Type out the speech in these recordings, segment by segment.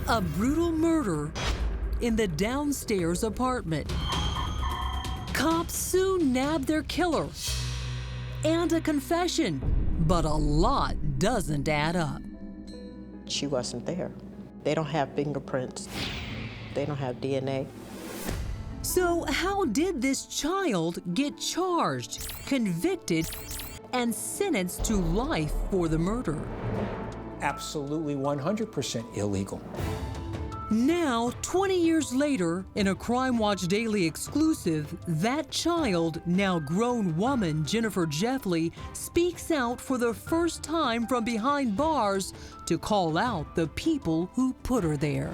A brutal murder in the downstairs apartment. Cops soon nab their killer. And a confession, but a lot doesn't add up. She wasn't there. They don't have fingerprints. They don't have DNA. So how did this child get charged, convicted, and sentenced to life for the murder? Absolutely 100% illegal. Now, 20 years later, in a Crime Watch Daily exclusive, that child, now grown woman, Jennifer Jeffley, speaks out for the first time from behind bars to call out the people who put her there.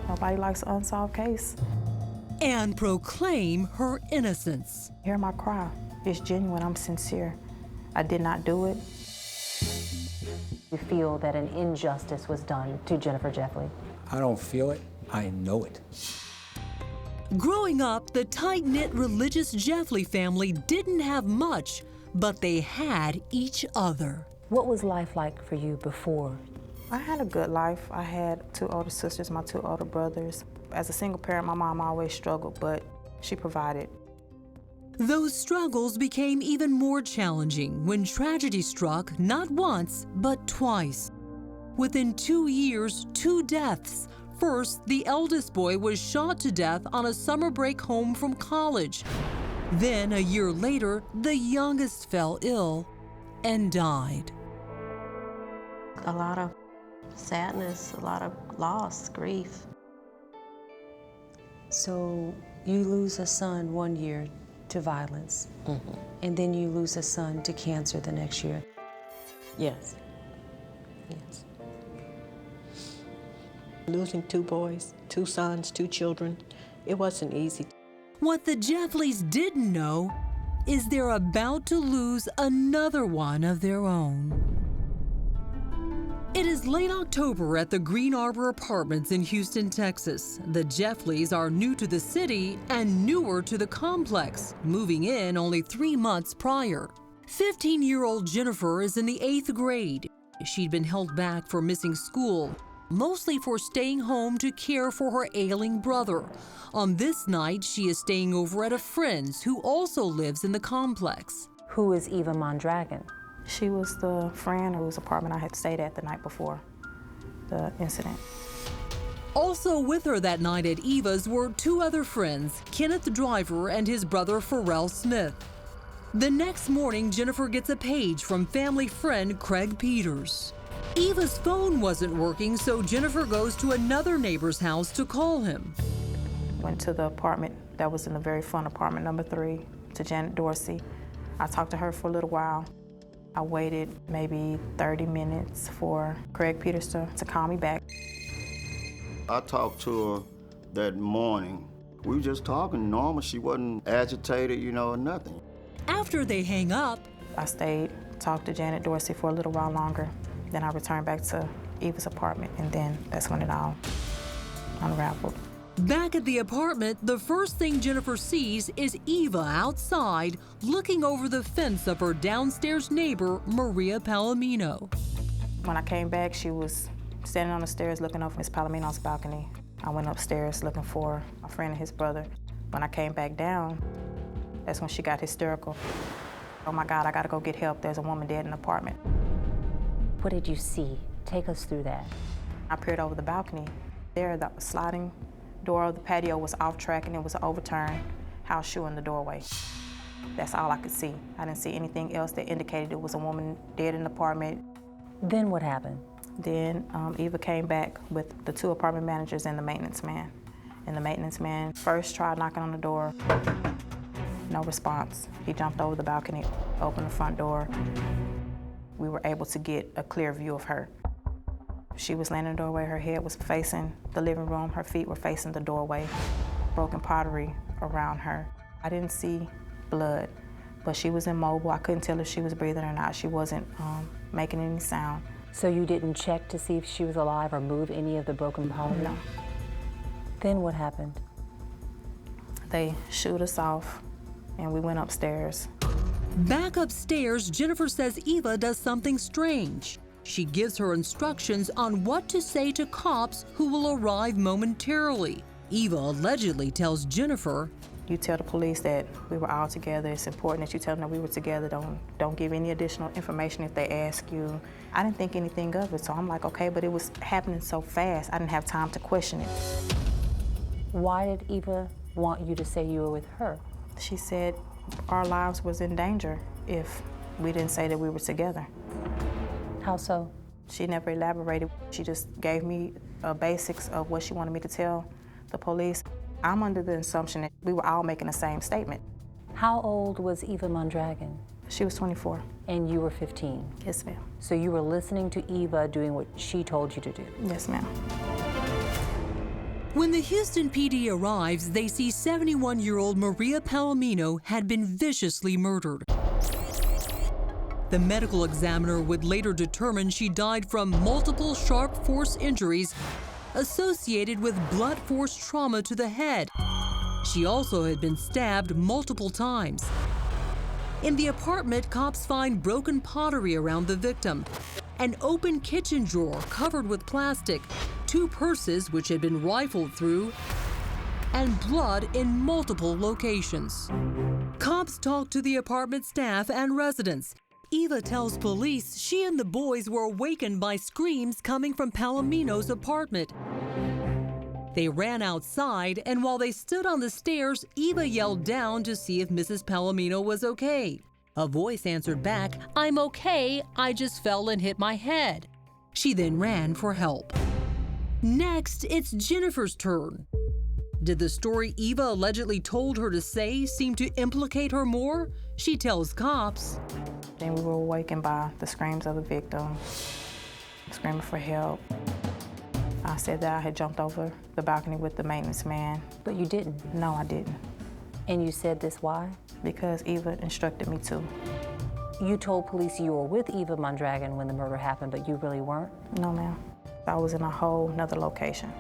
Nobody likes an unsolved case. And proclaim her innocence. Hear my cry. It's genuine, I'm sincere. I did not do it. You feel that an injustice was done to Jennifer Jeffley? I don't feel it, I know it. Growing up, the tight-knit religious Jeffley family didn't have much, but they had each other. What was life like for you before? I had a good life. I had 2 older sisters, my 2 older brothers. As a single parent, my mom always struggled, but she provided. Those struggles became even more challenging when tragedy struck not once, but twice. Within 2 years, 2 deaths. First, the eldest boy was shot to death on a summer break home from college. Then, a year later, the youngest fell ill and died. A lot of sadness, a lot of loss, grief. So you lose a son one year to violence, and then you lose a son to cancer the next year. Yes. Yes. Losing 2 boys, 2 sons, 2 children, it wasn't easy. What the Jeffleys didn't know is they're about to lose another one of their own. It is late October at the Green Arbor Apartments in Houston, Texas. The Jeffleys are new to the city and newer to the complex, moving in only 3 months prior. 15-year-old Jennifer is in the 8th grade. She'd been held back for missing school, mostly for staying home to care for her ailing brother. On this night, she is staying over at a friend's who also lives in the complex. Who is Eva Mondragon? She was the friend whose apartment I had stayed at the night before the incident. Also with her that night at Eva's were 2 other friends, Kenneth Driver and his brother Pharrell Smith. The next morning, Jennifer gets a page from family friend Craig Peters. Eva's phone wasn't working, so Jennifer goes to another neighbor's house to call him. Went to the apartment that was in the very front, apartment number 3, to Janet Dorsey. I talked to her for a little while. I waited maybe 30 minutes for Craig Peters to call me back. I talked to her that morning. We were just talking normal. She wasn't agitated, or nothing. After they hang up, I stayed, talked to Janet Dorsey for a little while longer. Then I returned back to Eva's apartment, and then that's when it all unraveled. back at the apartment, the first thing Jennifer sees is Eva outside, looking over the fence of her downstairs neighbor, Maria Palomina. When I came back, she was standing on the stairs looking over Miss Palomino's balcony. I went upstairs looking for a friend and his brother. When I came back down, that's when she got hysterical. Oh my God, I gotta go get help. There's a woman dead in the apartment. What did you see? Take us through that. I peered over the balcony. There, the sliding door of the patio was off track and it was an overturned house shoe in the doorway. That's all I could see. I didn't see anything else that indicated it was a woman dead in the apartment. Then what happened? Then Eva came back with the two apartment managers and the maintenance man. And the maintenance man first tried knocking on the door. No response. He jumped over the balcony, opened the front door. We were able to get a clear view of her. She was laying in the doorway. Her head was facing the living room. Her feet were facing the doorway. Broken pottery around her. I didn't see blood, but she was immobile. I couldn't tell if she was breathing or not. She wasn't making any sound. So you didn't check to see if she was alive or move any of the broken pottery? No. Then what happened? They shooed us off, and we went upstairs. Back upstairs, Jennifer says Eva does something strange. She gives her instructions on what to say to cops who will arrive momentarily. Eva allegedly tells Jennifer, "You tell the police that we were all together. It's important that you tell them that we were together. Don't give any additional information if they ask you." I didn't think anything of it, so I'm like, okay, but it was happening so fast, I didn't have time to question it. Why did Eva want you to say you were with her? She said our lives was in danger if we didn't say that we were together. How so? She never elaborated. She just gave me basics of what she wanted me to tell the police. I'm under the assumption that we were all making the same statement. How old was Eva Mondragon? She was 24. And you were 15? Yes, ma'am. So you were listening to Eva doing what she told you to do? Yes, ma'am. When the Houston PD arrives, they see 71-year-old Maria Palomina had been viciously murdered. The medical examiner would later determine she died from multiple sharp force injuries associated with blunt force trauma to the head. She also had been stabbed multiple times. In the apartment, cops find broken pottery around the victim, an open kitchen drawer covered with plastic, 2 purses which had been rifled through, and blood in multiple locations. Cops talk to the apartment staff and residents. Eva tells police she and the boys were awakened by screams coming from Palomina's apartment. They ran outside, and while they stood on the stairs, Eva yelled down to see if Mrs. Palomina was okay. A voice answered back, "I'm okay, I just fell and hit my head." She then ran for help. Next, it's Jennifer's turn. Did the story Eva allegedly told her to say seem to implicate her more? She tells cops. Then we were awakened by the screams of the victim, screaming for help. I said that I had jumped over the balcony with the maintenance man. But you didn't? No, I didn't. And you said this why? Because Eva instructed me to. You told police you were with Eva Mondragon when the murder happened, but you really weren't? No, ma'am. I was in a whole nother location.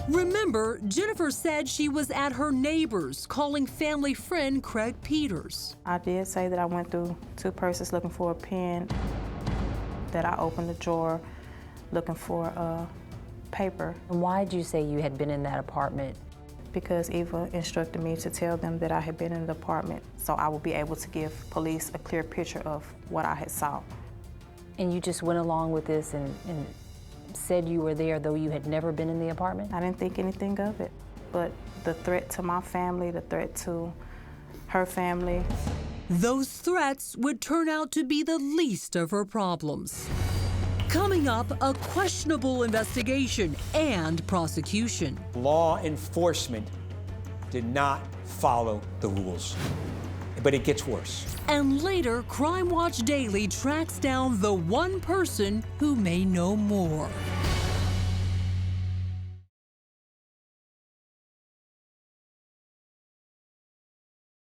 Remember, Jennifer said she was at her neighbor's, calling family friend Craig Peters. I did say that I went through 2 purses looking for a pen, that I opened the drawer looking for paper. And why did you say you had been in that apartment? Because Eva instructed me to tell them that I had been in the apartment so I would be able to give police a clear picture of what I had saw. And you just went along with this and said you were there though you had never been in the apartment? I didn't think anything of it, but the threat to my family, the threat to her family. Those threats would turn out to be the least of her problems. Coming up, a questionable investigation and prosecution. Law enforcement did not follow the rules. But it gets worse. And later, Crime Watch Daily tracks down the one person who may know more.